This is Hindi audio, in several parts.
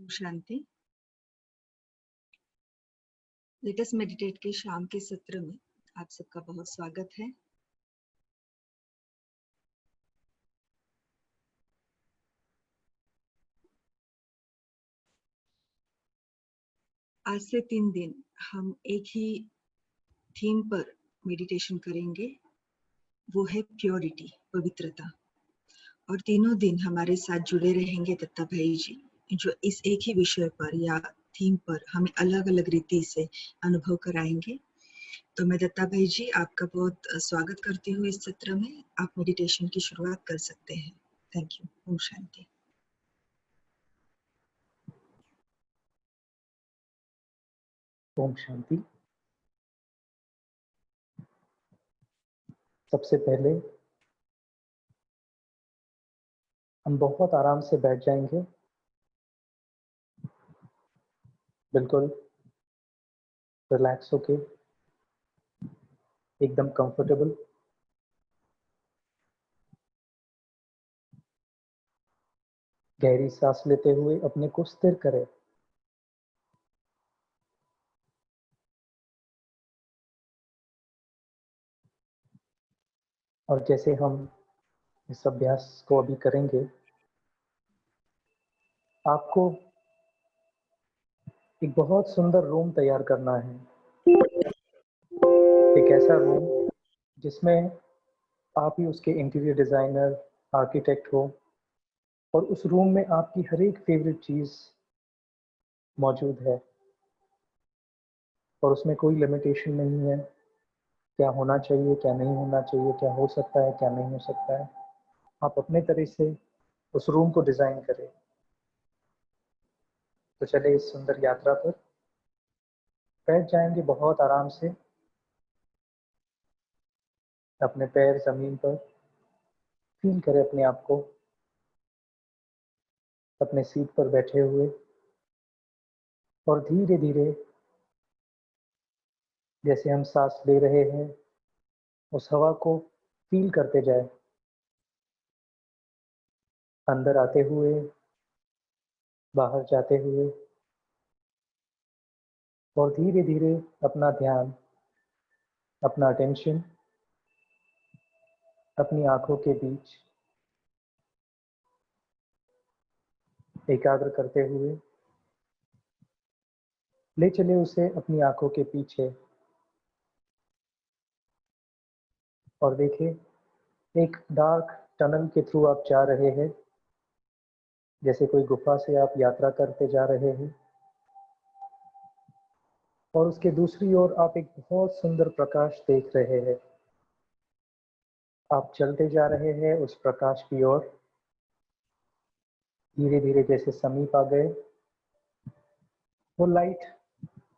ओम शांति। लेटेस्ट मेडिटेट के शाम के सत्र में आप सबका बहुत स्वागत है। आज से 3 दिन हम एक ही थीम पर मेडिटेशन करेंगे, वो है प्योरिटी, पवित्रता। और तीनों दिन हमारे साथ जुड़े रहेंगे दत्ता भाई जी, जो इस एक ही विषय पर या थीम पर हमें अलग अलग रीति से अनुभव कराएंगे। तो मैं दत्ता भाई जी आपका बहुत स्वागत करती हूँ इस सत्र में। आप मेडिटेशन की शुरुआत कर सकते हैं। Thank you. ओम शांति। ओम शांति। सबसे पहले हम बहुत आराम से बैठ जाएंगे, बिल्कुल रिलैक्स होके, एकदम कंफर्टेबल। गहरी सांस लेते हुए अपने को स्थिर करें। और जैसे हम इस अभ्यास को अभी करेंगे, आपको एक बहुत सुंदर रूम तैयार करना है। एक ऐसा रूम जिसमें आप ही उसके इंटीरियर डिजाइनर, आर्किटेक्ट हो, और उस रूम में आपकी हर एक फेवरेट चीज मौजूद है और उसमें कोई लिमिटेशन नहीं है। क्या होना चाहिए, क्या नहीं होना चाहिए, क्या हो सकता है, क्या नहीं हो सकता है। आप अपने तरह से उस रूम को डिजाइन करें। तो चले इस सुंदर यात्रा पर बैठ जाएंगे बहुत आराम से। अपने पैर जमीन पर फील करें अपने आप को अपने सीट पर बैठे हुए, और धीरे धीरे जैसे हम सांस ले रहे हैं उस हवा को फील करते जाए, अंदर आते हुए, बाहर जाते हुए, और धीरे धीरे अपना ध्यान, अपना अटेंशन अपनी आंखों के बीच एकाग्र करते हुए ले चले उसे अपनी आंखों के पीछे। और देखिए, एक डार्क टनल के थ्रू आप जा रहे हैं, जैसे कोई गुफा से आप यात्रा करते जा रहे हैं। और उसके दूसरी ओर आप एक बहुत सुंदर प्रकाश देख रहे हैं। आप चलते जा रहे हैं उस प्रकाश की ओर। धीरे धीरे जैसे समीप आ गए, वो लाइट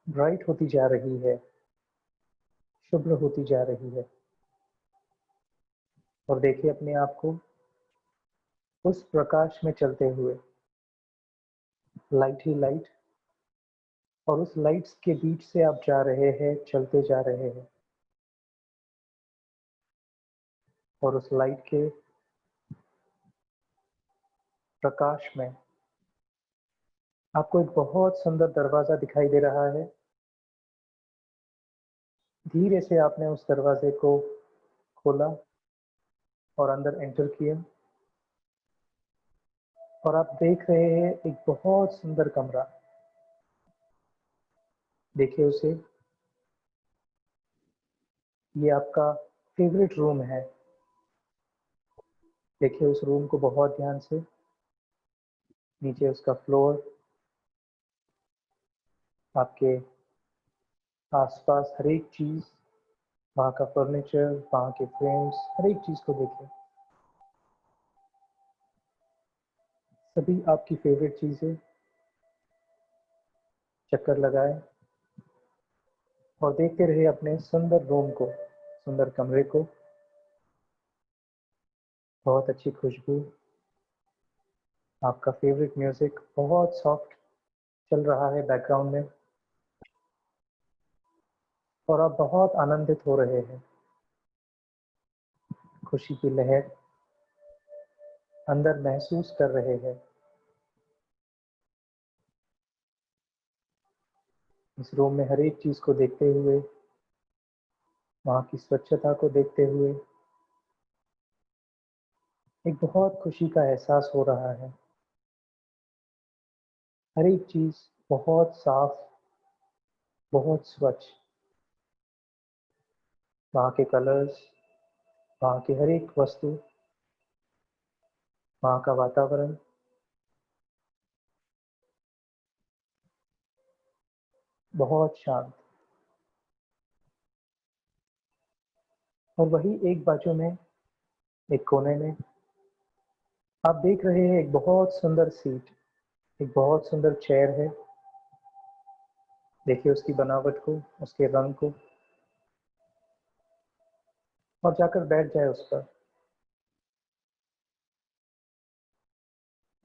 ब्राइट होती जा रही है, शुभ्र होती जा रही है। और देखिए अपने आप को उस प्रकाश में चलते हुए, लाइट ही लाइट, और उस लाइट्स के बीच से आप जा रहे हैं, चलते जा रहे हैं। और उस लाइट के प्रकाश में आपको एक बहुत सुंदर दरवाजा दिखाई दे रहा है। धीरे से आपने उस दरवाजे को खोला और अंदर एंटर किया, और आप देख रहे हैं एक बहुत सुंदर कमरा। देखिए उसे, ये आपका फेवरेट रूम है। देखिए उस रूम को बहुत ध्यान से। नीचे उसका फ्लोर, आपके आसपास हर एक चीज, वहाँ का फर्नीचर, वहाँ के फ्रेम्स, हर एक चीज को देखें। सभी आपकी फेवरेट चीजें। चक्कर लगाए और देखते रहे अपने सुंदर रूम को, सुंदर कमरे को। बहुत अच्छी खुशबू, आपका फेवरेट म्यूजिक बहुत सॉफ्ट चल रहा है बैकग्राउंड में, और आप बहुत आनंदित हो रहे हैं। खुशी की लहर अंदर महसूस कर रहे हैं। इस रूम में हर एक चीज़ को देखते हुए, वहाँ की स्वच्छता को देखते हुए एक बहुत खुशी का एहसास हो रहा है। हर एक चीज़ बहुत साफ, बहुत स्वच्छ। वहाँ के कलर्स, वहाँ की हर एक वस्तु, वहाँ का वातावरण बहुत शांत। और वही एक बाजू में, एक कोने में आप देख रहे हैं एक बहुत सुंदर सीट, एक बहुत सुंदर चेयर है। देखिए उसकी बनावट को, उसके रंग को, और जाकर बैठ जाए उस पर।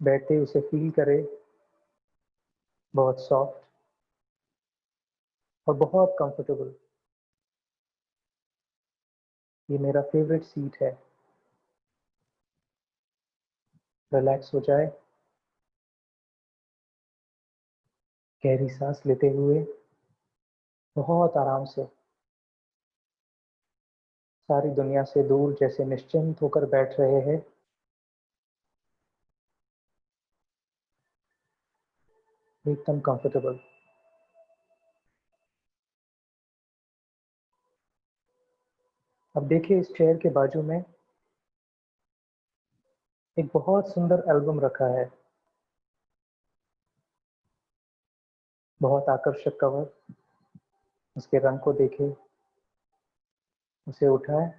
बैठते ही उसे फील करे, बहुत सॉफ्ट और बहुत कंफर्टेबल। ये मेरा फेवरेट सीट है। रिलैक्स हो जाए, गहरी सांस लेते हुए बहुत आराम से, सारी दुनिया से दूर जैसे निश्चिंत होकर बैठ रहे हैं। एकदम कंफर्टेबल। अब देखिए इस चेयर के बाजू में एक बहुत सुंदर एल्बम रखा है, बहुत आकर्षक कवर। उसके रंग को देखें, उसे उठाएं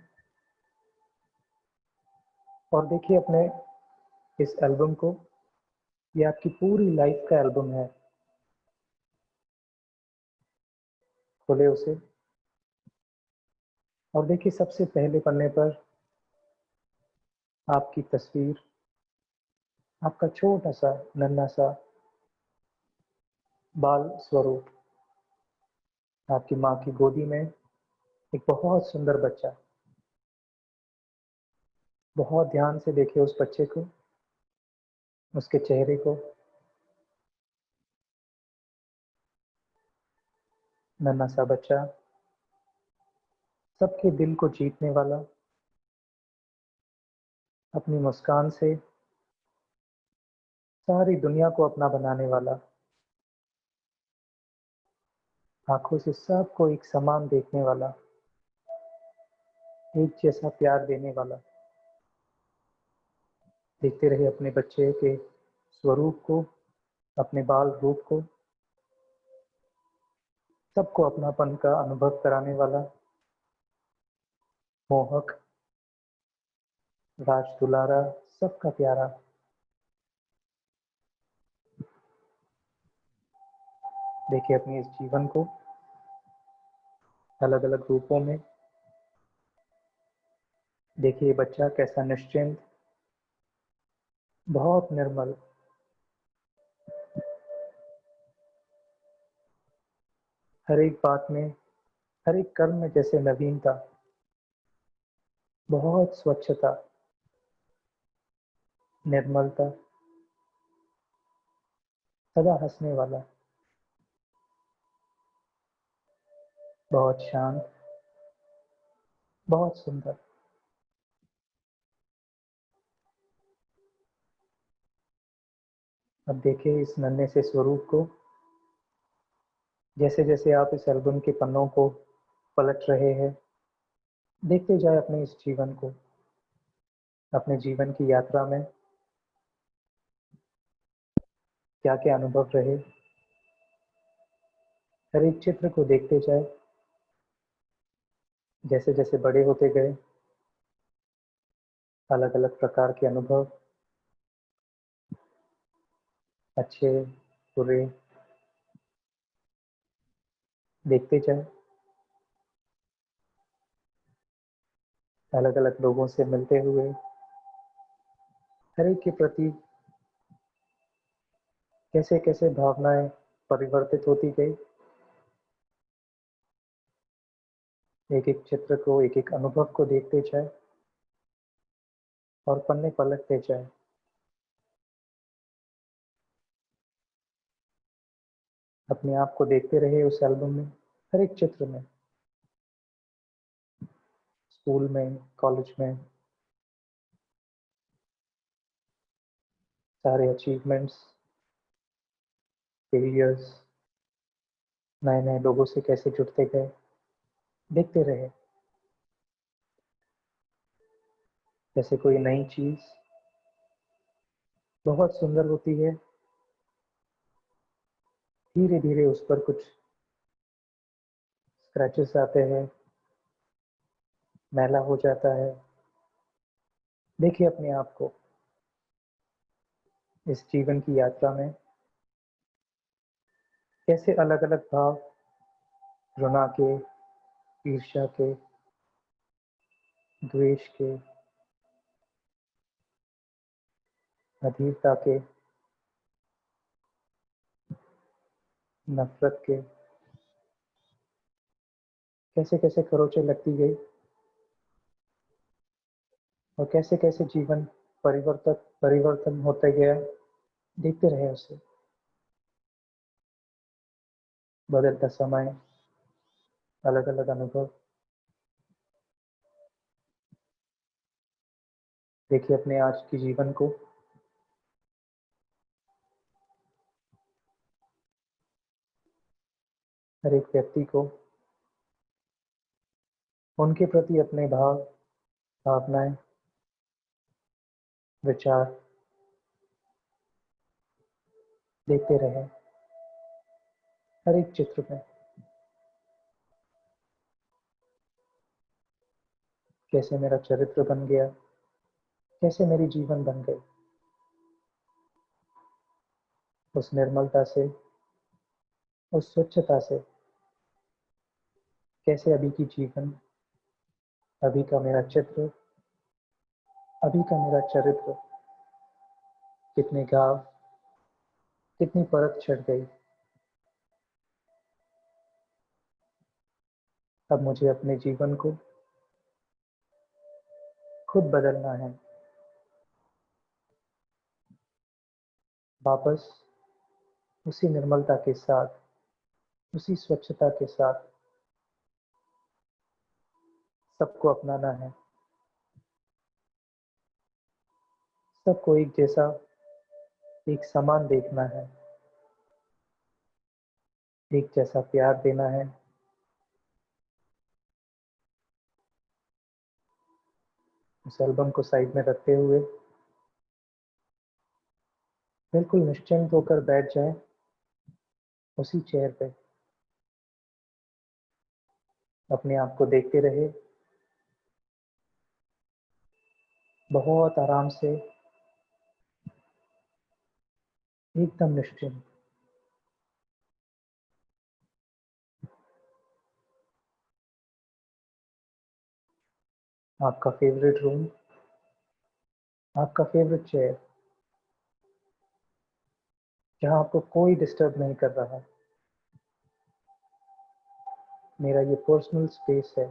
और देखिए अपने इस एल्बम को। ये आपकी पूरी लाइफ का एल्बम है। खोले उसे और देखिए सबसे पहले पन्ने पर आपकी तस्वीर, आपका छोटा सा नन्हा सा बाल स्वरूप, आपकी माँ की गोदी में एक बहुत सुंदर बच्चा। बहुत ध्यान से देखिए उस बच्चे को, उसके चेहरे को। नन्हा सा बच्चा, सबके दिल को जीतने वाला, अपनी मुस्कान से सारी दुनिया को अपना बनाने वाला, आंखों से सबको एक समान देखने वाला, एक जैसा प्यार देने वाला। देखते रहे अपने बच्चे के स्वरूप को, अपने बाल रूप को, सबको अपनापन का अनुभव कराने वाला, मोहक, राज दुलारा, सबका प्यारा। देखिए अपने इस जीवन को अलग अलग रूपों में। देखिए बच्चा कैसा निश्चिंत, बहुत निर्मल, हर एक बात में, हर एक कर्म में जैसे नवीनता, बहुत स्वच्छता, निर्मलता, सदा हंसने वाला, बहुत शांत, बहुत सुंदर। अब देखिए इस नन्हे से स्वरूप को। जैसे जैसे आप इस एल्बम के पन्नों को पलट रहे हैं, देखते जाए अपने इस जीवन को, अपने जीवन की यात्रा में क्या क्या अनुभव रहे। हर एक चित्र को देखते जाए, जैसे जैसे बड़े होते गए, अलग अलग प्रकार के अनुभव, अच्छे बुरे, देखते जाए। अलग अलग लोगों से मिलते हुए हर एक के प्रति कैसे कैसे भावनाएं परिवर्तित होती गई। एक एक चित्र को, एक एक अनुभव को देखते जाए और पन्ने पलटते जाए। अपने आप को देखते रहे उस एल्बम में, हर एक चित्र में, स्कूल में, कॉलेज में, सारे अचीवमेंट्स, फेलियर्स, नए नए लोगों से कैसे जुड़ते गए, देखते रहे। जैसे कोई नई चीज बहुत सुंदर होती है, धीरे धीरे उस पर कुछ स्क्रैचेस आते हैं, मैला हो जाता है। देखिए अपने आप को इस जीवन की यात्रा में कैसे अलग अलग भाव, घृणा के, ईर्ष्या के, द्वेष के, अधीरता के, नफरत के, कैसे कैसे खरोंचें लगती गई और कैसे कैसे जीवन परिवर्तन परिवर्तन होता गया। देखते रहे उसे, बदलता समय, अलग अलग अनुभव। देखिए अपने आज के जीवन को, हर एक व्यक्ति को उनके प्रति अपने भाव, भावनाएं, विचार देखते रहे हर एक चित्र में। कैसे मेरा चरित्र बन गया, कैसे मेरी जीवन बन गई, उस निर्मलता से, उस स्वच्छता से। कैसे अभी की जीवन, अभी का मेरा चित्र, अभी का मेरा चरित्र, कितने घाव, कितनी परत चढ़ गई। अब मुझे अपने जीवन को खुद बदलना है, वापस उसी निर्मलता के साथ, उसी स्वच्छता के साथ सबको अपनाना है, सबको एक जैसा, एक समान देखना है, एक जैसा प्यार देना है। उस एल्बम को साइड में रखते हुए बिल्कुल निश्चिंत होकर बैठ जाए उसी चेयर पे, अपने आप को देखते रहे, बहुत आराम से, एकदम निश्चिंत। आपका फेवरेट रूम, आपका फेवरेट चेयर, जहां आपको कोई डिस्टर्ब नहीं कर रहा। मेरा ये पर्सनल स्पेस है,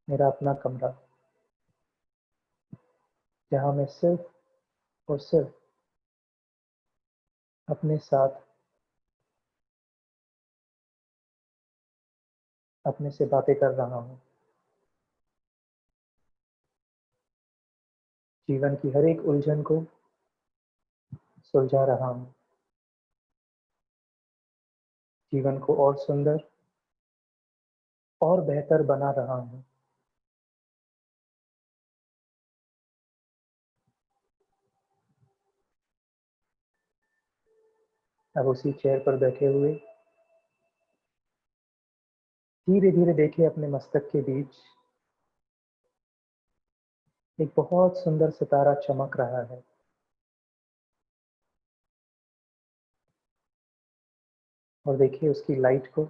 मेरा अपना कमरा, जहां मैं सिर्फ और सिर्फ अपने साथ, अपने से बातें कर रहा हूँ। जीवन की हर एक उलझन को सुलझा रहा हूँ, जीवन को और सुंदर और बेहतर बना रहा हूँ। अब उसी चेयर पर बैठे हुए धीरे धीरे देखिए अपने मस्तक के बीच एक बहुत सुंदर सितारा चमक रहा है। और देखिए उसकी लाइट को,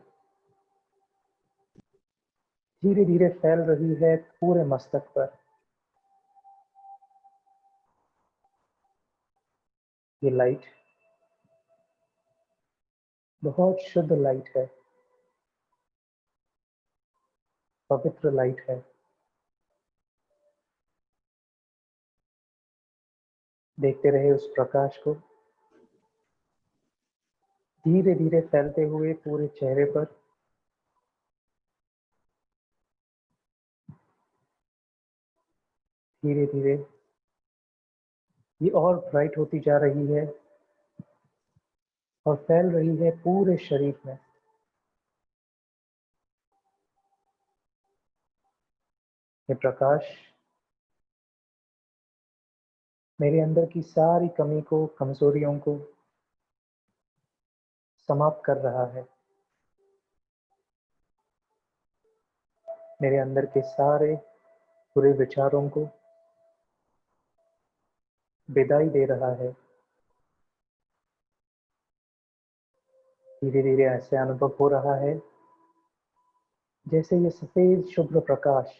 धीरे धीरे फैल रही है पूरे मस्तक पर। ये लाइट बहुत शुद्ध लाइट है, पवित्र लाइट है। देखते रहे उस प्रकाश को, धीरे धीरे फैलते हुए पूरे चेहरे पर। धीरे धीरे ये और ब्राइट होती जा रही है और फैल रही है पूरे शरीर में। ये प्रकाश मेरे अंदर की सारी कमी को, कमजोरियों को समाप्त कर रहा है। मेरे अंदर के सारे बुरे विचारों को विदाई दे रहा है। धीरे धीरे ऐसे अनुभव हो रहा है जैसे ये सफेद शुभ्र प्रकाश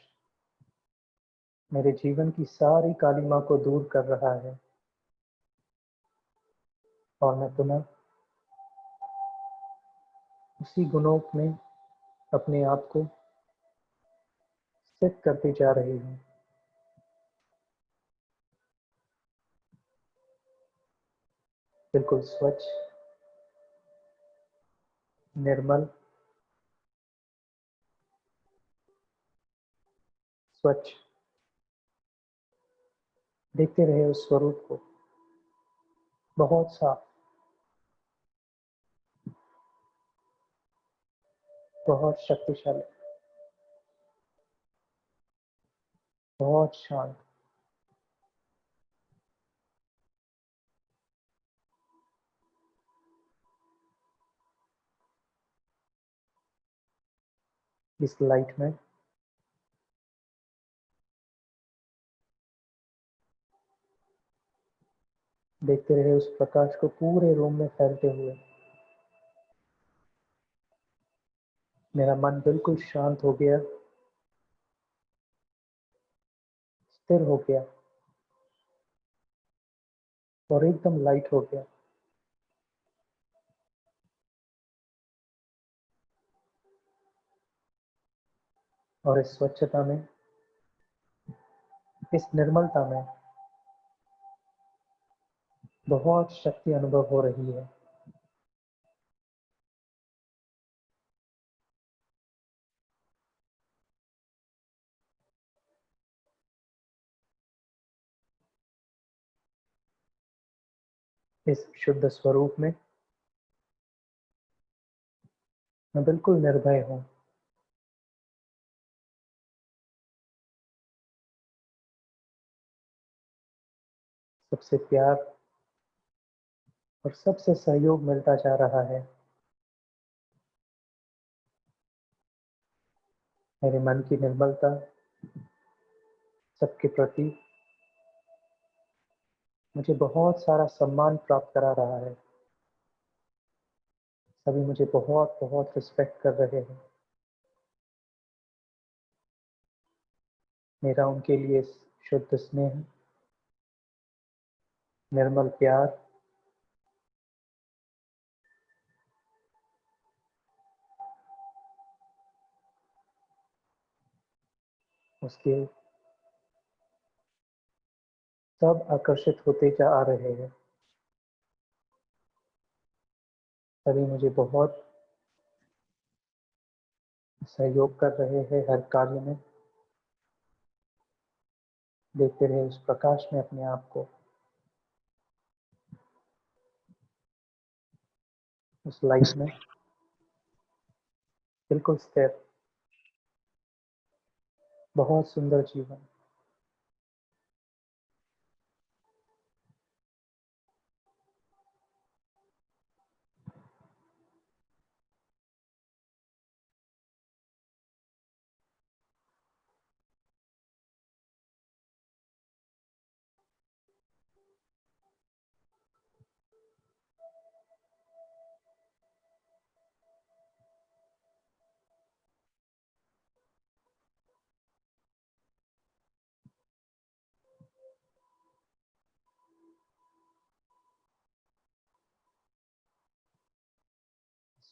मेरे जीवन की सारी कालिमा को दूर कर रहा है और मैं पुनः उसी गुणों में अपने आप को स्थित करती जा रही हूँ। बिल्कुल स्वच्छ, निर्मल, स्वच्छ। देखते रहे उस स्वरूप को, बहुत साफ, बहुत शक्तिशाली, बहुत शांत। इस लाइट में देखते रहे उस प्रकाश को पूरे रूम में फैलते हुए। मेरा मन बिल्कुल शांत हो गया, स्थिर हो गया और एकदम लाइट हो गया। और इस स्वच्छता में, इस निर्मलता में बहुत शक्ति अनुभव हो रही है। इस शुद्ध स्वरूप में मैं बिल्कुल निर्भय हूँ। सबसे प्यार और सबसे सहयोग मिलता जा रहा है। मेरे मन की निर्मलता सबके प्रति मुझे बहुत सारा सम्मान प्राप्त करा रहा है। सभी मुझे बहुत बहुत रिस्पेक्ट कर रहे हैं। मेरा उनके लिए शुद्ध स्नेह, निर्मल प्यार उसके सब आकर्षित होते जा आ रहे हैं। सभी मुझे बहुत सहयोग कर रहे हैं हर कार्य में। देखते रहे उस प्रकाश में अपने आप को, उस लाइट में बिल्कुल स्थिर। बहुत सुंदर जीवन।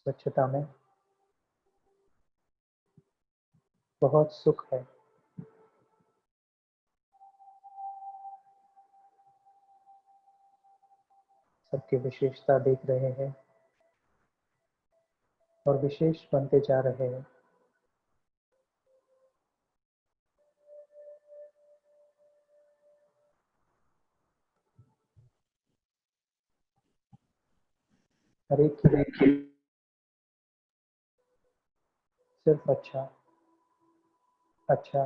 स्वच्छता में बहुत सुख है। सबकी विशेषता देख रहे हैं। और विशेष बनते जा रहे हैं। हर एक के लिए सिर्फ अच्छा, अच्छा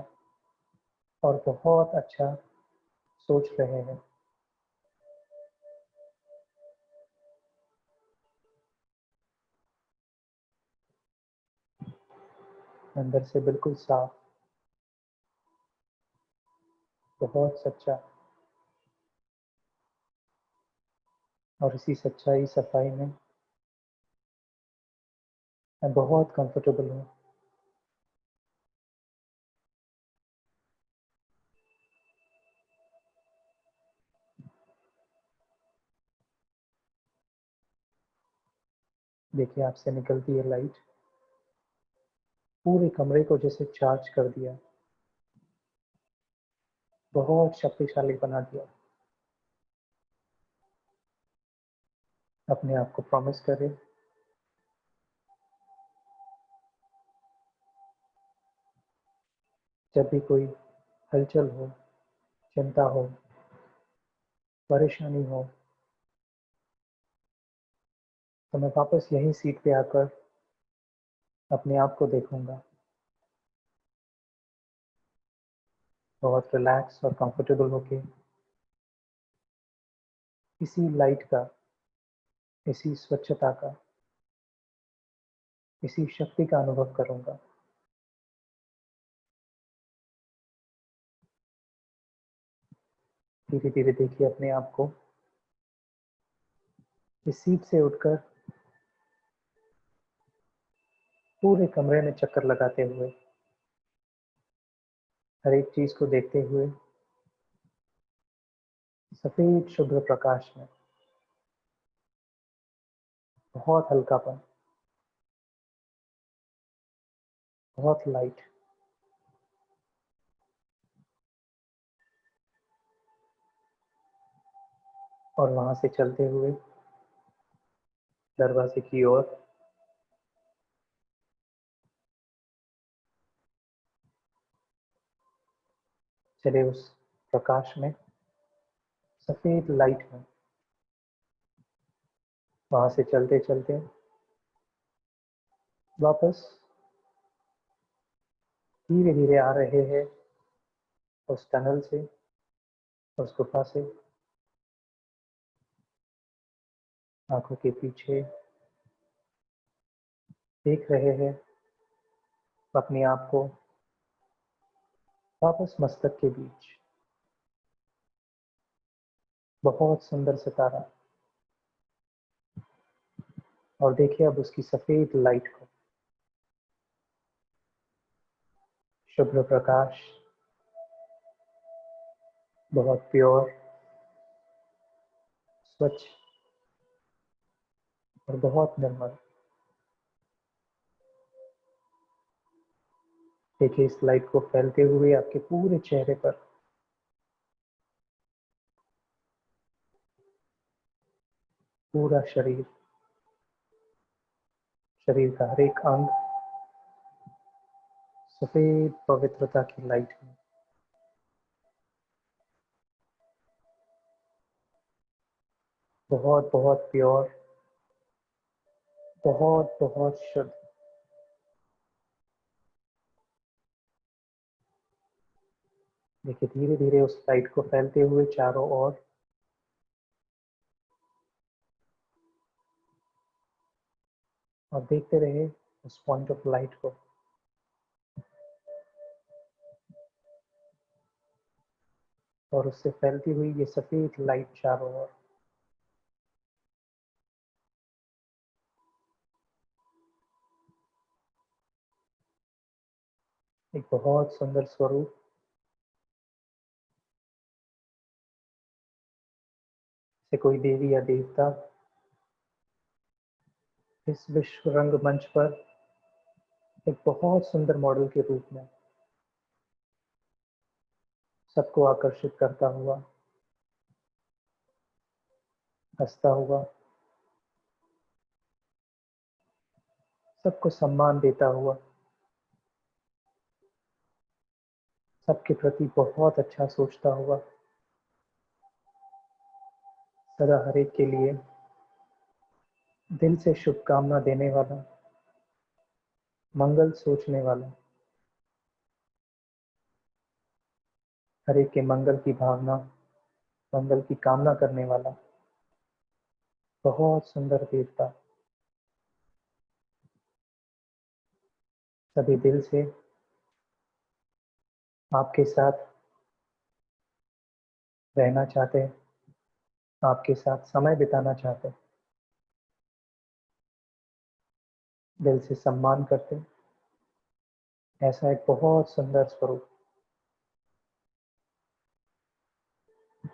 और बहुत अच्छा सोच रहे हैं। अंदर से बिल्कुल साफ, बहुत सच्चा, और इसी सच्चाई सफाई में मैं बहुत कंफर्टेबल हूँ। देखिए, आपसे निकलती है लाइट, पूरे कमरे को जैसे चार्ज कर दिया, बहुत शक्तिशाली बना दिया। अपने आप को प्रॉमिस करें, जब भी कोई हलचल हो, चिंता हो, परेशानी हो, तो मैं वापस यही सीट पे आकर अपने आप को देखूंगा, बहुत रिलैक्स और कंफर्टेबल होके इसी लाइट का, इसी स्वच्छता का, इसी शक्ति का अनुभव करूंगा। धीरे धीरे देखिए अपने आप को इस सीट से उठकर पूरे कमरे में चक्कर लगाते हुए, हर एक चीज को देखते हुए, सफेद शुभ्र प्रकाश में बहुत हल्कापन, बहुत लाइट, और वहां से चलते हुए दरवाजे की ओर चले, उस प्रकाश में, सफेद लाइट में, वहां से चलते चलते वापस धीरे धीरे आ रहे हैं उस टनल से, उस गुफा से। आंखों के पीछे देख रहे हैं अपने आप को वापस मस्तक के बीच, बहुत सुंदर सितारा। और देखिए अब उसकी सफेद लाइट को, शुभ्र प्रकाश, बहुत प्योर, स्वच्छ और बहुत निर्मल। देखिए इस लाइट को फैलते हुए आपके पूरे चेहरे पर, पूरा शरीर, शरीर का हर एक अंग सफेद पवित्रता की लाइट में, बहुत बहुत प्योर, बहुत बहुत शुद्ध। देखिए धीरे धीरे उस लाइट को फैलते हुए चारों ओर, और देखते रहे उस पॉइंट ऑफ लाइट को। और उससे फैलती हुई ये सफेद लाइट चारों ओर, एक बहुत सुंदर स्वरूप, से कोई देवी या देवता इस विश्व रंगमंच पर एक बहुत सुंदर मॉडल के रूप में सबको आकर्षित करता हुआ, हंसता हुआ, सबको सम्मान देता हुआ, सबके प्रति बहुत अच्छा सोचता हुआ, सदा हर एक के लिए दिल से शुभकामना देने वाला, मंगल सोचने वाला, हर एक के मंगल की भावना, मंगल की कामना करने वाला बहुत सुंदर देवता सभी दिल से आपके साथ रहना चाहते हैं, आपके साथ समय बिताना चाहते हैं, दिल से सम्मान करते हैं। ऐसा एक बहुत सुंदर स्वरूप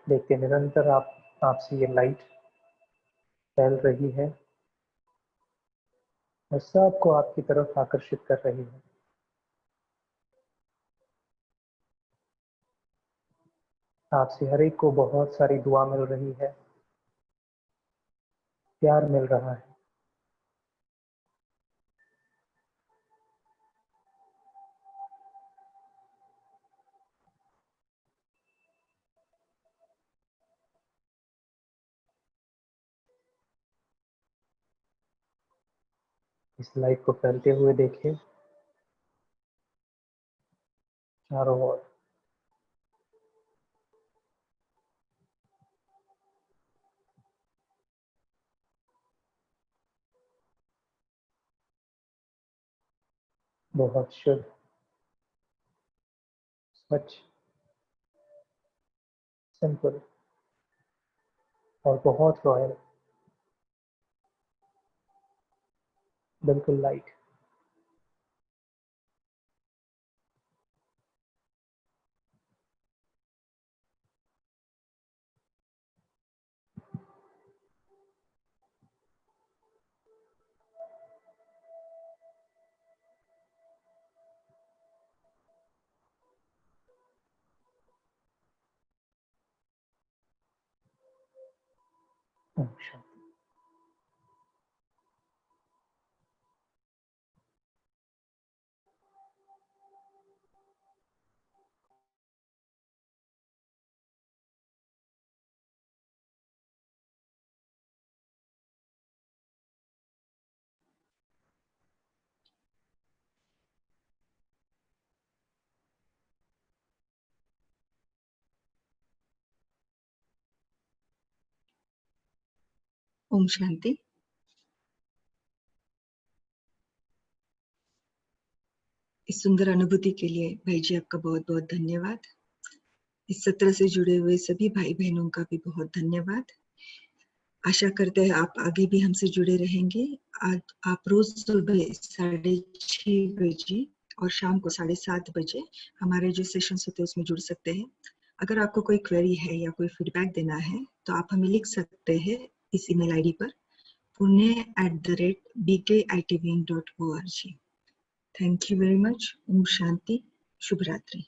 देखते निरंतर आपसे ये लाइट फैल रही है और सबको आपकी तरफ आकर्षित कर रही है। आपसे हर एक को बहुत सारी दुआ मिल रही है, प्यार मिल रहा है। इस लाइट को फैलते हुए देखिए चारों ओर। बहुत शुद्ध, स्वच्छ, सिंपल और बहुत रॉयल, बिल्कुल लाइट। ओम शांति। ओम शांति। इस सुंदर अनुभूति के लिए भाई जी आपका बहुत बहुत धन्यवाद। इस सत्र से जुड़े हुए सभी भाई बहनों का भी बहुत धन्यवाद। आशा करते हैं आप आगे भी हमसे जुड़े रहेंगे। आज आप रोज सुबह 6:30 बजे और शाम को 7:30 बजे हमारे जो सेशंस होते हैं उसमें जुड़ सकते हैं। अगर आपको कोई क्वेरी है या कोई फीडबैक देना है तो आप हमें लिख सकते हैं इस ईमेल आईडी पर pune@bkitwing.org। Thank you very much. ओम शांति। शुभ रात्रि।